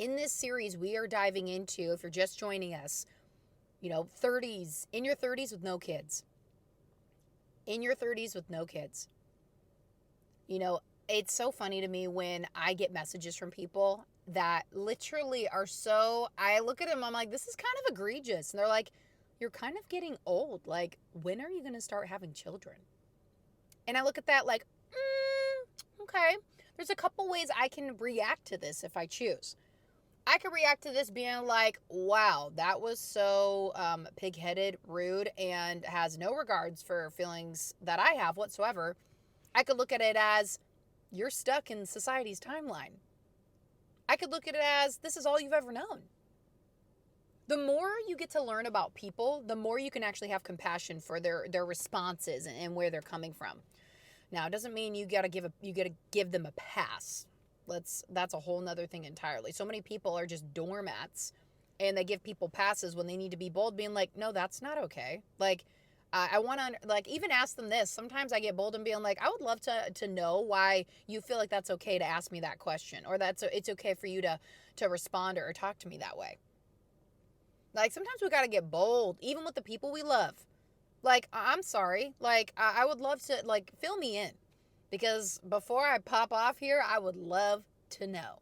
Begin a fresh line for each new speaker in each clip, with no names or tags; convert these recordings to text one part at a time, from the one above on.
In this series, we are diving into, if you're just joining us, 30s, in your 30s with no kids. In your 30s with no kids. It's so funny to me when I get messages from people that literally are so, I look at them, I'm like, this is kind of egregious. And they're like, you're kind of getting old. Like, when are you going to start having children? And I look at that like, okay. There's a couple ways I can react to this if I choose. I could react to this being like, wow, that was so pig-headed, rude, and has no regards for feelings that I have whatsoever. I could look at it as, you're stuck in society's timeline. I could look at it as, this is all you've ever known. The more you get to learn about people, the more you can actually have compassion for their responses and where they're coming from. Now, it doesn't mean you gotta give them a pass. That's a whole nother thing entirely. So many people are just doormats, and they give people passes when they need to be bold, being like, no, that's not okay. Like, I want to, like, even ask them this. Sometimes I get bold and being like, I would love to know why you feel like that's okay to ask me that question, or it's okay for you to respond or talk to me that way. Like, sometimes we got to get bold, even with the people we love. Like, I'm sorry. Like, I would love to, like, fill me in. Because before I pop off here, I would love to know.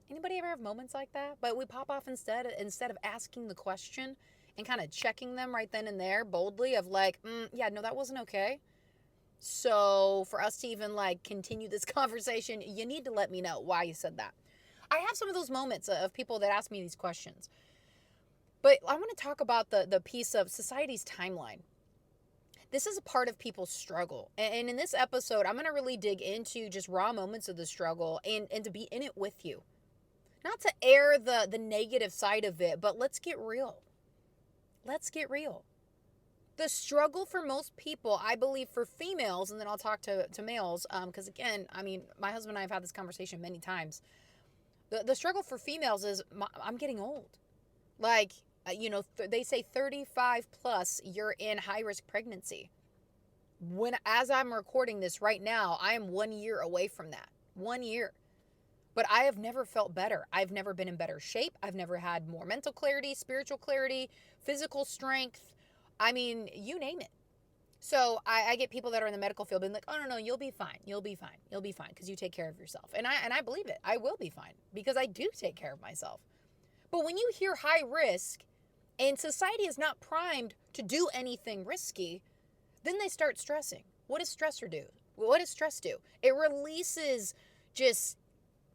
Anybody ever have moments like that? But we pop off instead of asking the question and kind of checking them right then and there boldly of like, yeah, no, that wasn't okay. So for us to even like continue this conversation, you need to let me know why you said that. I have some of those moments of people that ask me these questions. But I want to talk about the piece of society's timeline. This is a part of people's struggle. And in this episode, I'm going to really dig into just raw moments of the struggle and to be in it with you. Not to air the negative side of it, but let's get real. Let's get real. The struggle for most people, I believe for females, and then I'll talk to males, because again, I mean, my husband and I have had this conversation many times. The struggle for females is, I'm getting old. Like, they say 35 plus, you're in high risk pregnancy. As I'm recording this right now, I am 1 year away from that. 1 year. But I have never felt better. I've never been in better shape. I've never had more mental clarity, spiritual clarity, physical strength. I mean, you name it. So I get people that are in the medical field being like, oh, no, you'll be fine. You'll be fine. You'll be fine because you take care of yourself. And I believe it. I will be fine because I do take care of myself. But when you hear high risk and society is not primed to do anything risky, then they start stressing. What does stressor do? What does stress do? It releases just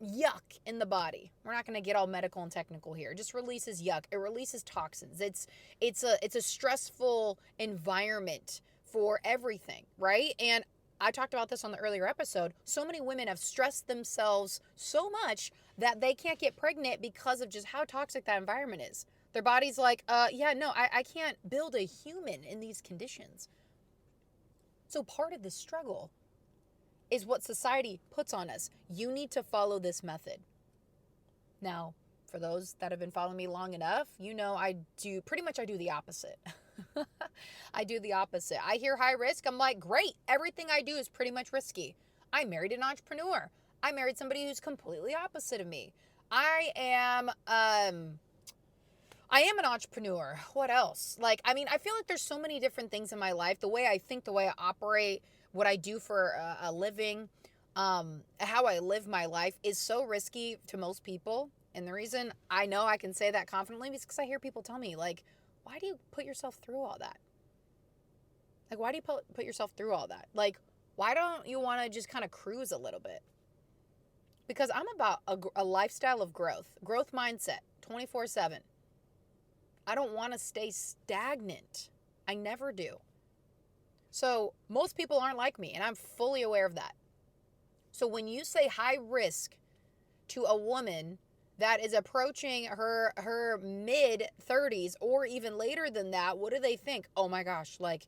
yuck in the body. We're not going to get all medical and technical here. It just releases yuck. It releases toxins. It's a stressful environment for everything, right? And I talked about this on the earlier episode. So many women have stressed themselves so much that they can't get pregnant because of just how toxic that environment is. Their body's like, I can't build a human in these conditions. So part of the struggle is what society puts on us. You need to follow this method. Now, for those that have been following me long enough, I do the opposite. I do the opposite. I hear high risk. I'm like, great. Everything I do is pretty much risky. I married an entrepreneur. I married somebody who's completely opposite of me. I am an entrepreneur. What else? I feel like there's so many different things in my life. The way I think, the way I operate, what I do for a living, how I live my life is so risky to most people. And the reason I know I can say that confidently is because I hear people tell me, like, why do you put yourself through all that? Like, why do you put yourself through all that? Like, why don't you want to just kind of cruise a little bit? Because I'm about a lifestyle of growth mindset, 24/7. I don't want to stay stagnant. I never do. So most people aren't like me, and I'm fully aware of that. So when you say high risk to a woman that is approaching her mid-30s or even later than that, what do they think? Oh my gosh, like,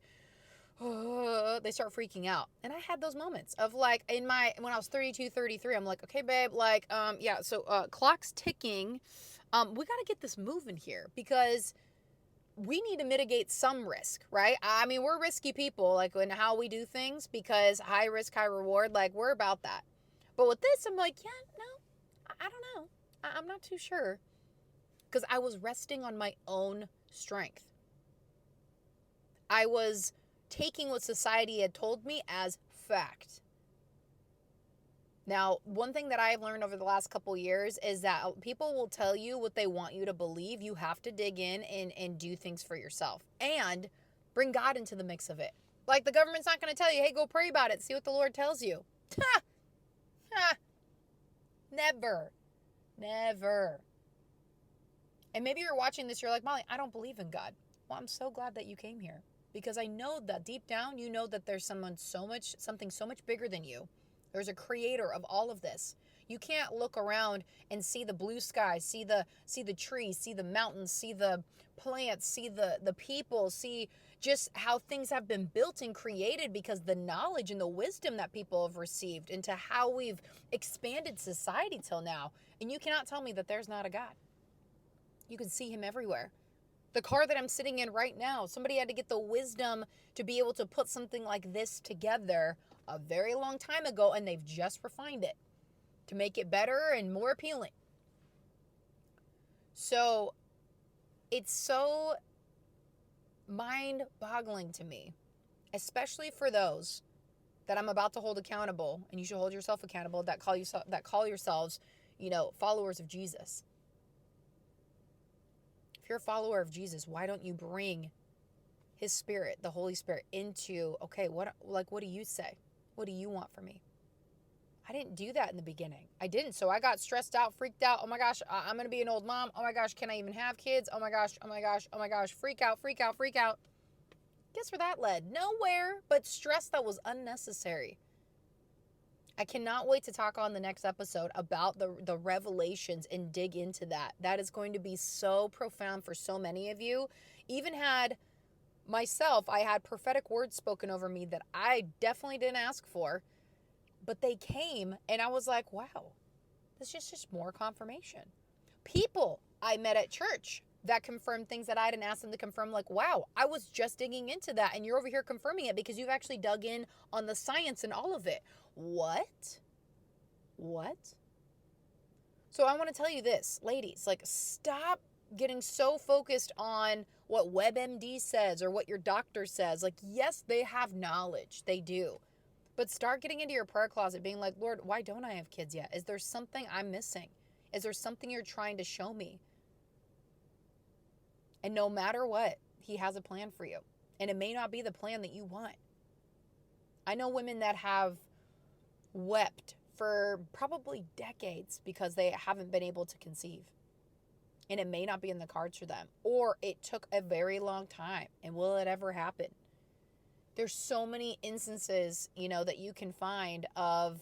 they start freaking out. And I had those moments of like, when I was 32, 33, I'm like, okay, babe, like, clock's ticking. We got to get this moving here because we need to mitigate some risk, right? I mean, we're risky people, like in how we do things, because high risk, high reward, like we're about that. But with this, I'm like, yeah, no, I don't know. I'm not too sure. Because I was resting on my own strength. I was taking what society had told me as fact. Now, one thing that I've learned over the last couple years is that people will tell you what they want you to believe. You have to dig in and do things for yourself and bring God into the mix of it. Like, the government's not going to tell you, hey, go pray about it. See what the Lord tells you. Ha! Ha! Never. Never. And maybe you're watching this, you're like, Molly, I don't believe in God. Well, I'm so glad that you came here, because I know that deep down, you know that there's something so much bigger than you. There's a creator of all of this. You can't look around and see the blue sky, see the trees, see the mountains, see the plants, see the people, see just how things have been built and created, because the knowledge and the wisdom that people have received into how we've expanded society till now. And you cannot tell me that there's not a God. You can see him everywhere. The car that I'm sitting in right now, somebody had to get the wisdom to be able to put something like this together a very long time ago, and they've just refined it to make it better and more appealing. So it's so mind-boggling to me, especially for those that I'm about to hold accountable, and you should hold yourself accountable, that call yourselves, followers of Jesus. If you're a follower of Jesus, why don't you bring his spirit, the Holy Spirit, into, okay, what do you say? What do you want from me? I didn't do that in the beginning. I didn't. So I got stressed out, freaked out. Oh my gosh, I'm going to be an old mom. Oh my gosh, can I even have kids? Oh my gosh, oh my gosh, oh my gosh. Freak out, freak out, freak out. Guess where that led? Nowhere, but stress that was unnecessary. I cannot wait to talk on the next episode about the revelations and dig into that. That is going to be so profound for so many of you. Even had myself, I had prophetic words spoken over me that I definitely didn't ask for, but they came, and I was like, wow, this is just more confirmation. People I met at church that confirmed things that I didn't ask them to confirm, like, wow, I was just digging into that, and you're over here confirming it because you've actually dug in on the science and all of it. What? So I want to tell you this, ladies, like, stop getting so focused on what WebMD says or what your doctor says. Like, yes, they have knowledge. They do. But start getting into your prayer closet being like, Lord, why don't I have kids yet? Is there something I'm missing? Is there something you're trying to show me? And no matter what, he has a plan for you. And it may not be the plan that you want. I know women that have wept for probably decades because they haven't been able to conceive. And it may not be in the cards for them. Or it took a very long time. And will it ever happen? There's so many instances, that you can find of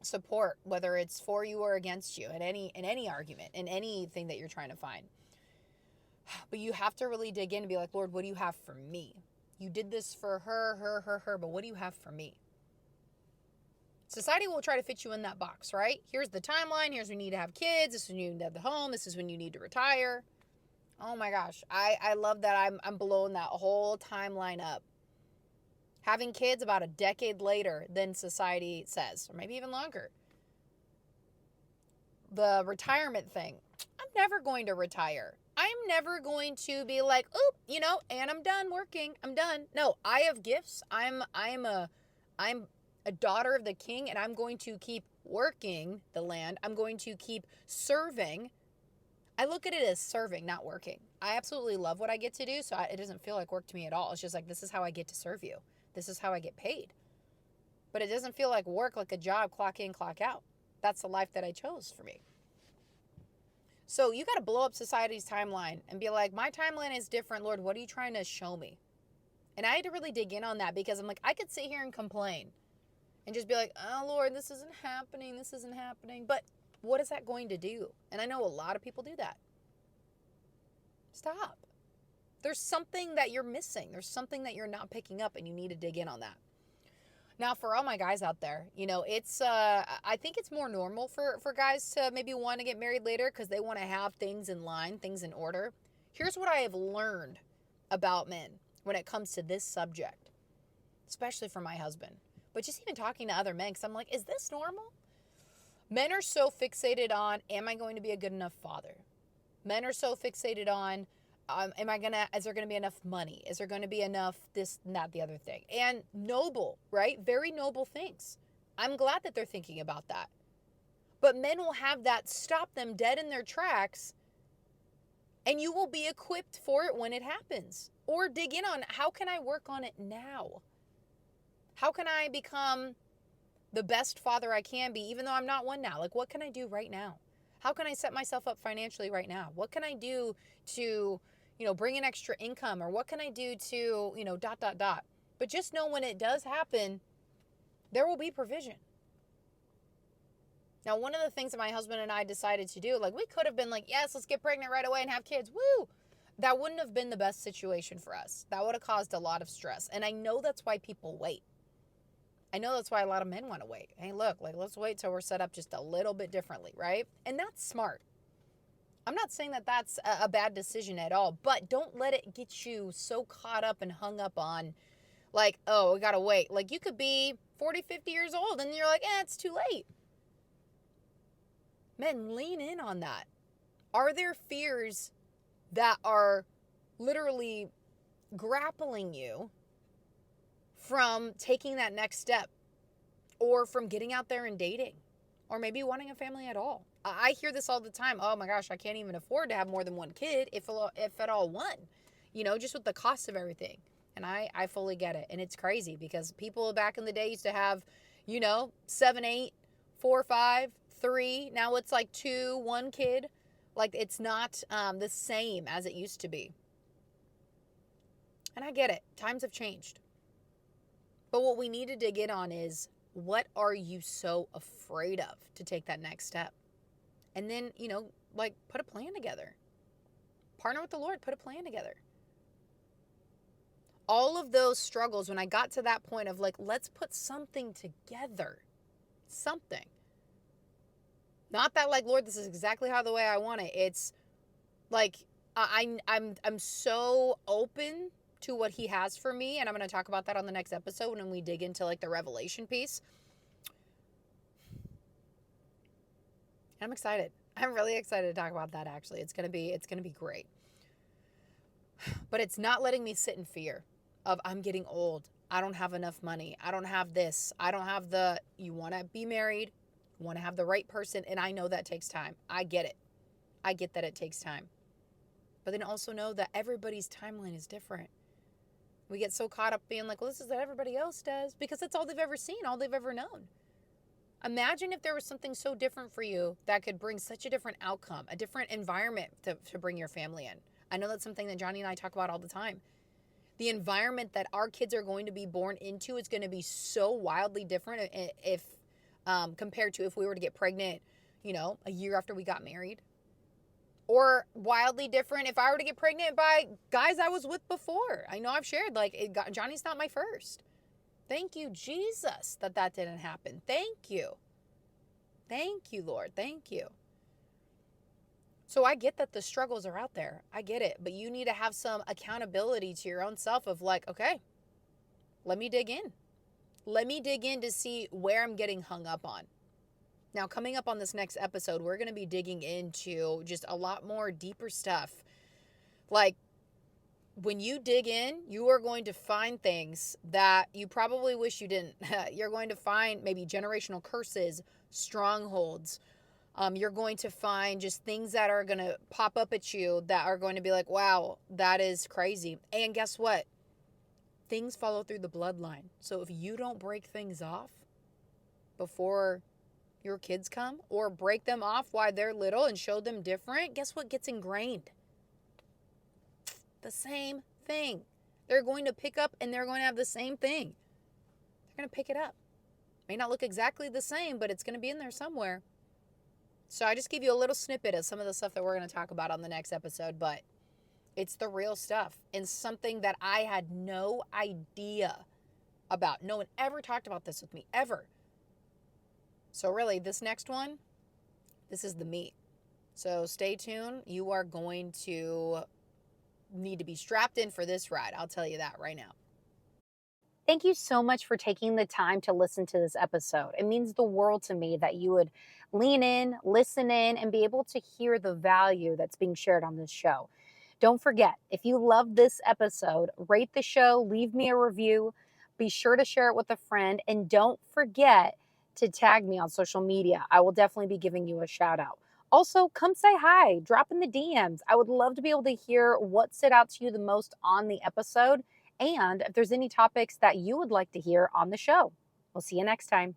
support, whether it's for you or against you, in any argument, in anything that you're trying to find. But you have to really dig in and be like, Lord, what do you have for me? You did this for her, but what do you have for me? Society will try to fit you in that box, right? Here's the timeline. Here's when you need to have kids. This is when you need to have the home. This is when you need to retire. Oh my gosh. I love that I'm blowing that whole timeline up. Having kids about a decade later than society says, or maybe even longer. The retirement thing. I'm never going to retire. I'm never going to be like, oop, and I'm done working. I'm done. No, I have gifts. I'm a daughter of the king, and I'm going to keep working the land. I'm going to keep serving. I look at it as serving, not working. I absolutely love what I get to do, so it doesn't feel like work to me at all. It's just like, this is how I get to serve you. This is how I get paid. But it doesn't feel like work, like a job, clock in, clock out. That's the life that I chose for me. So you got to blow up society's timeline and be like, my timeline is different. Lord, what are you trying to show me? And I had to really dig in on that, because I'm like, I could sit here and complain and just be like, oh, Lord, this isn't happening. This isn't happening. But what is that going to do? And I know a lot of people do that. Stop. There's something that you're missing. There's something that you're not picking up, and you need to dig in on that. Now, for all my guys out there, it's I think it's more normal for guys to maybe want to get married later because they want to have things in line, things in order. Here's what I have learned about men when it comes to this subject, especially for my husband. But just even talking to other men, because I'm like, is this normal? Men are so fixated on, am I going to be a good enough father? Men are so fixated on, is there going to be enough money? Is there going to be enough this and that, the other thing? And noble, right? Very noble things. I'm glad that they're thinking about that. But men will have that stop them dead in their tracks, and you will be equipped for it when it happens. Or dig in on, how can I work on it now? How can I become the best father I can be, even though I'm not one now? Like, what can I do right now? How can I set myself up financially right now? What can I do to, bring in extra income? Or what can I do to, dot, dot, dot. But just know when it does happen, there will be provision. Now, one of the things that my husband and I decided to do, like, we could have been like, yes, let's get pregnant right away and have kids. Woo! That wouldn't have been the best situation for us. That would have caused a lot of stress. And I know that's why people wait. I know that's why a lot of men want to wait. Hey, look, let's wait till we're set up just a little bit differently, right? And that's smart. I'm not saying that that's a bad decision at all, but don't let it get you so caught up and hung up on, like, oh, we got to wait. Like, you could be 40, 50 years old and you're like, it's too late. Men, lean in on that. Are there fears that are literally grappling you from taking that next step, or from getting out there and dating, or maybe wanting a family at all? I hear this all the time. Oh my gosh, I can't even afford to have more than one kid, if at all one, just with the cost of everything. And I fully get it. And it's crazy because people back in the day used to have, 7, 8, 4, 5, 3. Now it's like 2, 1 kid. Like, it's not the same as it used to be. And I get it. Times have changed. But what we need to dig in on is, what are you so afraid of to take that next step? And then, put a plan together. Partner with the Lord, put a plan together. All of those struggles, when I got to that point of let's put something together. Something. Not that Lord, this is exactly how the way I want it. It's like, I'm so open to what he has for me, and I'm going to talk about that on the next episode when we dig into the revelation piece. And I'm excited. I'm really excited to talk about that. Actually, it's going to be great. But it's not letting me sit in fear of, I'm getting old. I don't have enough money. I don't have this. I don't have you want to be married, you want to have the right person, and I know that takes time. I get it. I get that it takes time. But then also know that everybody's timeline is different. We get so caught up being like, well, this is what everybody else does, because that's all they've ever seen, all they've ever known. Imagine if there was something so different for you that could bring such a different outcome, a different environment to bring your family in. I know that's something that Johnny and I talk about all the time. The environment that our kids are going to be born into is going to be so wildly different if compared to if we were to get pregnant, a year after we got married. Or wildly different if I were to get pregnant by guys I was with before. I know I've shared, Johnny's not my first. Thank you, Jesus, that didn't happen. Thank you. Thank you, Lord. Thank you. So I get that the struggles are out there. I get it. But you need to have some accountability to your own self of okay, let me dig in. Let me dig in to see where I'm getting hung up on. Now, coming up on this next episode, we're going to be digging into just a lot more deeper stuff. When you dig in, you are going to find things that you probably wish you didn't. You're going to find maybe generational curses, strongholds. You're going to find just things that are going to pop up at you that are going to be like, wow, that is crazy. And guess what? Things follow through the bloodline. So if you don't break things off before your kids come, or break them off while they're little and show them different, guess what gets ingrained? The same thing. They're going to pick up and they're going to have the same thing. They're going to pick it up. May not look exactly the same, but it's going to be in there somewhere. So I just give you a little snippet of some of the stuff that we're going to talk about on the next episode, but it's the real stuff and something that I had no idea about. No one ever talked about this with me, ever. So really, this next one, this is the meat. So stay tuned. You are going to need to be strapped in for this ride. I'll tell you that right now. Thank you so much for taking the time to listen to this episode. It means the world to me that you would lean in, listen in, and be able to hear the value that's being shared on this show. Don't forget, if you love this episode, rate the show, leave me a review, be sure to share it with a friend, and don't forget to tag me on social media. I will definitely be giving you a shout out. Also, come say hi, drop in the DMs. I would love to be able to hear what stood out to you the most on the episode and if there's any topics that you would like to hear on the show. We'll see you next time.